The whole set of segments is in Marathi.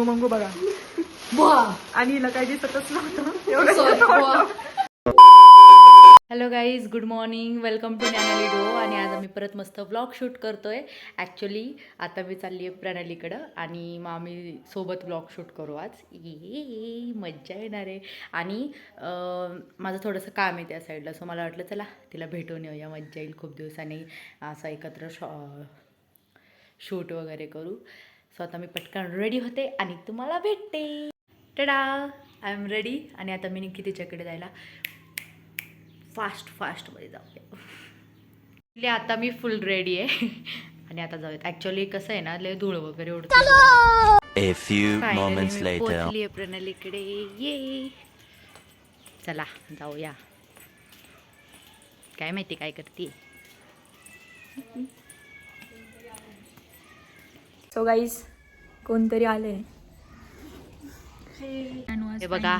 मंगू मंगू बघा आणि हिला काही दिसतच नव्हतं. Hello guys, good morning, welcome to नॅनली डो. आणि आज आम्ही परत मस्त व्लॉग शूट करतोय. ॲक्च्युली आता मी चालली आहे प्रणालीकडं आणि मग आम्ही सोबत व्लॉग शूट करू आज. ये मज्जा येणार आहे. आणि माझं थोडंसं काम आहे त्या साईडला, सो मला वाटलं चला तिला भेटून येऊया, मज्जा येईल. खूप दिवसांनी असं एकत्र शूट वगैरे करू. सो आता मी पटकन रेडी होते आणि तुम्हाला भेटते. टडा, आय एम रेडी. आणि आता मी निघते तिच्याकडे जायला. फास्टमध्ये जाऊया. आता मी फुल रेडी आहे आणि आता जाऊयात. ॲक्च्युली कसं आहे ना, लय धूळ वगैरे उडते. A few moments later. पोहोचली आहे प्रणालीकडे. ये चला जाऊया. काय माहिती काय करते. सो गाईज, कोणतरी आले. हे बघा,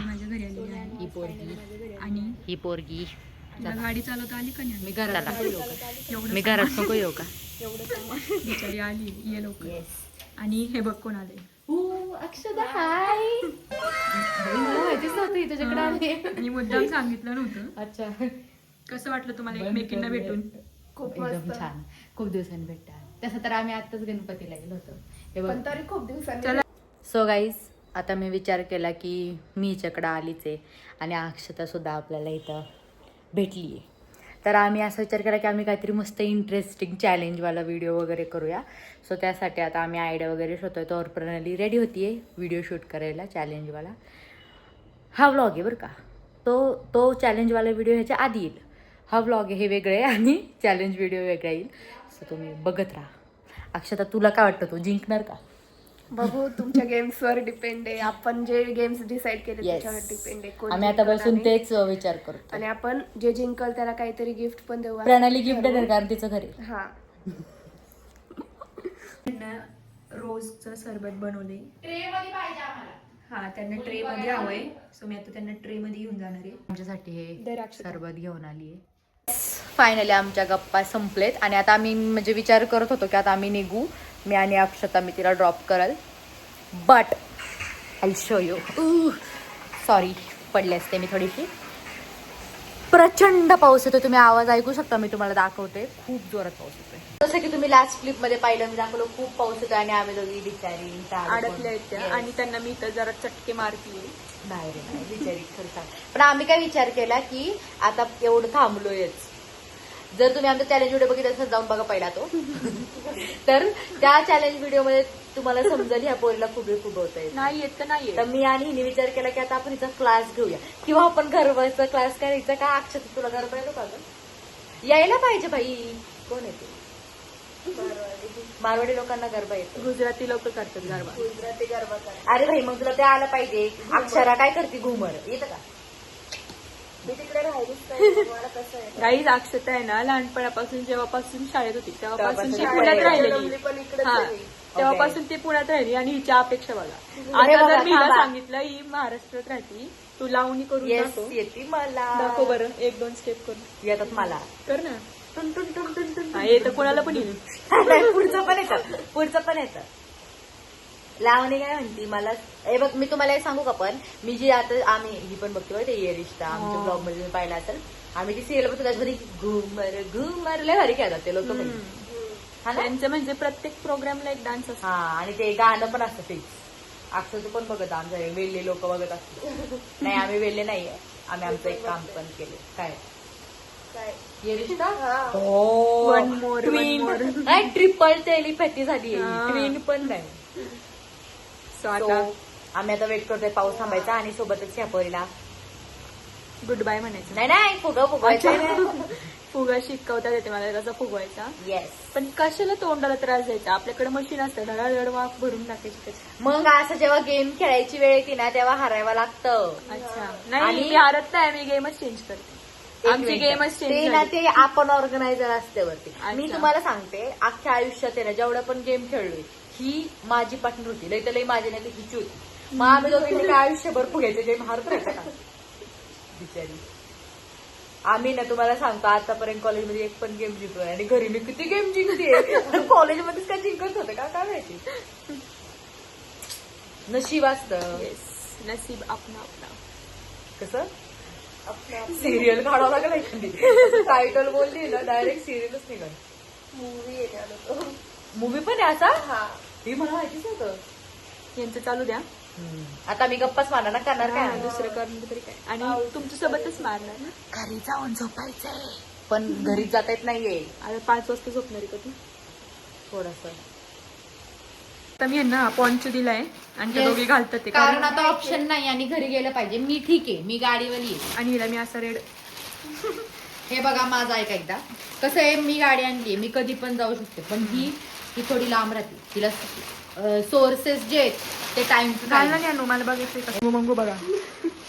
ही पोरगी गाडी चालवता आली का नाही? मी घरात नको येऊ का? बिचारी आली, ये लवकर. आणि हे बघ कोण आले. अक्षदा, हाय. मला माहितीच नव्हतं तुझ्याकडे आले. मी मुद्दाम सांगितलं नव्हतं. अच्छा, कसं वाटलं तुम्हाला एकमेकींना भेटून? खूप छान. खूप दिवसांनी भेटता. तसं तर आम्ही आताच गणपतीला गेलो होतो. हे बघ, पण तरी खूप दिवसांनी. सो गाईज, आता मी विचार केला की मी हिच्याकडं आलीच आहे आणि अक्षतासुद्धा आपल्याला इथं भेटली आहे. तर आम्ही असा विचार केला की आम्ही काहीतरी मस्त इंटरेस्टिंग चॅलेंजवाला व्हिडिओ वगैरे करूया. सो त्यासाठी आता आम्ही आयडिया वगैरे शोधतोय. तर प्रणाली रेडी होती आहे व्हिडिओ शूट करायला चॅलेंजवाला. हा व्लॉग आहे बरं का. तो चॅलेंजवाला व्हिडिओ ह्याच्या आधी येईल. हा व्लॉग आहे हे वेगळे आहे आणि चॅलेंज व्हिडिओ वेगळा येईल. सो तुम्ही बघत राहा. अक्षता, तुला काय वाटतं, तू जिंकणार का? बघू, तुमच्या गेम्सवर डिपेंड आहे. आपण जे गेम्स डिसाईड केले त्याच्यावर डिपेंड आहे. आम्ही आता बसून तेच विचार करतो. आणि आपण जे जिंकल त्याला काहीतरी गिफ्ट पण देऊ. प्रणाली गिफ्ट देणार कारण तिचं घरी. हा, रोजचं सरबत बनवले. हा, त्यांना ट्रे मध्ये हवंय. सो मी आता त्यांना ट्रे मध्ये घेऊन जाणार आहे. आमच्यासाठी हे सरबत घेऊन आली आहे. फायनली आमच्या गप्पा संपलेत आणि आता आम्ही म्हणजे विचार करत होतो की आता आम्ही निघू. मी आणि अक्षता, मी तिला ड्रॉप करल. But I show you. Sorry, पडले असते मी थोडीशी. प्रचंड पाऊस येतो. तुम्ही आवाज ऐकू शकता. मी तुम्हाला दाखवते. खूप जोरात पाऊस येतोय. जसं की तुम्ही लास्ट क्लिप मध्ये पाहिलं, मी दाखवलं खूप पाऊस येतो आणि आम्ही दोघी बिचारी अडकल्या आहेत आणि त्यांना मी इथं जरा चटके मारतीये. नाही रे नाही, बिचारी खरं. पण आम्ही काय विचार केला की आता एवढं थांबलोयच. जर तुम्ही आमचा चॅलेंज व्हिडिओ बघितला असेल, जाऊन बघा पहिला तो. तर त्या चॅलेंज व्हिडिओ मध्ये तुम्हाला समजेल ह्या पोरीला खूप होतंय. नाही येत तर नाही. तर मी आणि हिने विचार केला की आता आपण हिचा क्लास घेऊया किंवा आपण गरबाचा क्लास करायचा का. अक्षता, तुला गरबा येतो का? यायला पाहिजे भाई. कोण येते? मारवाडी लोकांना गरबा येतो. गुजराती लोक करतात गरबा. गुजराती गरबा. अरे भाई, मग तुला ते आलं पाहिजे. अक्षरा काय करते? घुमर येतं का? मी तिकडे राहिलीच नाही. मला कसं आहे, गाईज, अक्षता आहे ना, लहानपणापासून जेव्हापासून शाळेत होती तेव्हापासून ती तेव्हापासून पुण्यात शाळेत राहिलेली. पण इकडे हा, तेव्हापासून ती पुण्यात राहिली आणि हिच्या अपेक्षा बघा. आता जर मी हिला सांगितलं ही महाराष्ट्रात राहती, तू लावणी करून दाखव. येते मला. दाखव बरं, 1-2 स्टेप करून. येतात मला. कर ना. टुन टुन टुन टुन टुन. हा, येतं कोणाला पण येईल. पुढचं पण येतं. लावणी काय म्हणती मला. हे बघ, मी तुम्हाला सांगू का, पण मी जी आता आम्ही ही पण बघतो ते ये रिश्ता आमच्या ब्लॉग मध्ये तुम्ही पाहिला असेल. आम्ही ती सिरियल बघतो त्याच्यामध्ये घुमर घुमर लय भारी खेळतात ते लोक. त्यांचं म्हणजे प्रत्येक प्रोग्रामला एक डान्स असतो. हा, आणि ते गाणं पण असतं फिक्स. अक्षर पण बघत आमच्या वेल्ले लोक बघत असतो. नाही, आम्ही वेल्ले नाहीये. आम्ही आमचं एक काम पण केले. काय ये रिश्ता? हो, वन मोर. ट्रिपल टेलिपॅथी झाली. ट्विन पण नाही. आम्ही आता वेट करतोय पाऊस थांबायचा आणि सोबतच ह्या पोरीला गुड बाय म्हणायचं. नाही फुगवायचं. फुगा शिकवता येते मला कसा फुगवायचा. येस. पण कशाला तोंडाला त्रास द्यायचा? आपल्याकडे मशीन असतं, धडाधड वाफ भरून टाकायची. मग असं जेव्हा गेम खेळायची वेळ येते ना, तेव्हा हरायला लागतं. अच्छा, नाही मी हरत नाही, मी गेमच चेंज करते. आमची गेमच चेंज ना, ते आपण ऑर्गनायझर असते वरती. मी तुम्हाला सांगते, अख्ख्या आयुष्यात आहे ना जेवढ्या पण गेम खेळलोय, ही माझी पार्टनर होती. लई तर लई माझी नाही तर हिची होती. मग आम्ही दोघींनी काय आयुष्यभर फुगायचे गेम हारत राहायचं का बिचारी. आम्ही ना तुम्हाला सांगतो, आतापर्यंत कॉलेजमध्ये एक पण गेम जिंकलोय आणि घरी मी किती गेम जिंकते. कॉलेजमध्येच काय जिंकत होते का काय माहिती. नशीब असतं. नसीब अपना अपना. कसं सिरियल काढावं लागेल एखादी. टायटल बोलली ना डायरेक्ट सिरियलच निघाल. मूवी येणार मूवी पण आहे असा. हा हे मला माहितीच होतं. यांचं चालू द्या. आता मी गप्पाच मारणार ना, करणार काय नाही. दुसरं करणं तरी काय. आणि तुमच्या सोबतच मारणार ना. घरी जाऊन झोपायचंय, पण घरी जाता येत नाहीये. आता 5 वाजता झोपणार आहे का तू? थोडस आता मी यांना पॉन्च दिलाय आणि ते दोघे घालतात ते. कारण आता ऑप्शन नाही आणि घरी गेलं पाहिजे. मी ठीक आहे, मी गाडीवाली आहे. आणि हिला मी असं रेड. हे बघा माझं ऐका एकदा. कसं आहे, मी गाडी आणली, मी कधी पण जाऊ शकते, पण ही थोडी लांब राहते. तिला सोर्सेस जे आहेत ते टाइम टू घालला टाइम. नाही आणू, मला बघायचंय कसं मंगू बघा.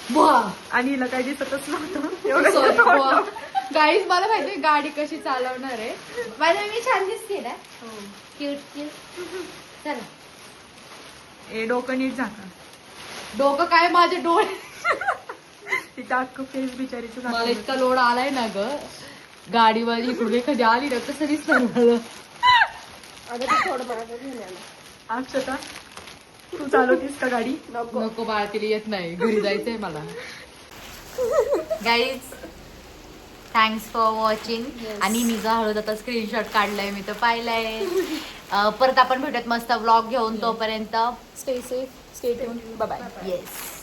बुवा आणि हिला काही दिसतच नव्हतं एवढं. गाईज मला माहिती गाडी कशी चालवणार आहे. माझ्या मी छान दिसते ना, क्यूट क्यूट. चला ए डोकं नीट झाका. डोकं काय, माझे डोळे. तिथं अख्खं फेस बिचारीचं मला झाकलं. इतका लोड आलाय ना ग गाडीवर. इकडे कधी आली ना कसं दिसणार मला. आता ते थोडं मला घेऊन आलं. अक्षता तू चालवतीस का गाडी? नको बाळा, तिला येत नाही, घरी जायचंय मला. Guys thanks for watching. आणि मी जो हळूद आता स्क्रीनशॉट काढलाय मी तर पाहिलाय. परत आपण भेटत मस्त व्लॉग घेऊन. तोपर्यंत stay safe, stay tune. Bye bye. Yes.